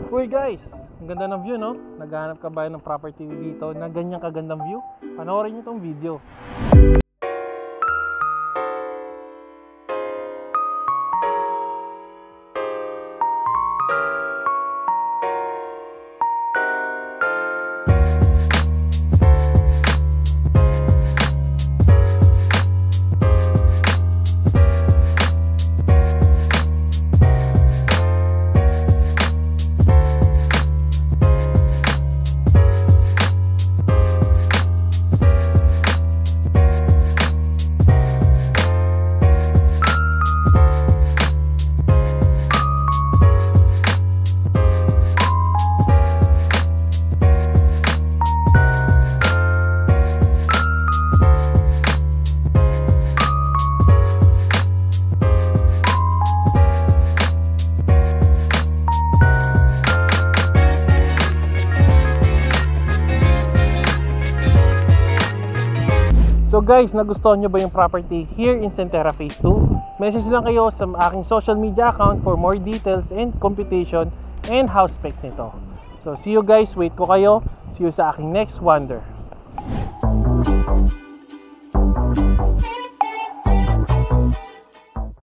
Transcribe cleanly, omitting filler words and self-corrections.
Uy guys, ang ganda ng view no? Naghahanap ka ba ng property dito na ganyang kagandang view? Panoorin nyo tong video. So guys, nagustuhan nyo ba yung property here in Centerra Phase 2? Message lang kayo sa aking social media account for more details and computation and house specs nito. So see you guys, wait ko kayo. See you sa aking next wonder.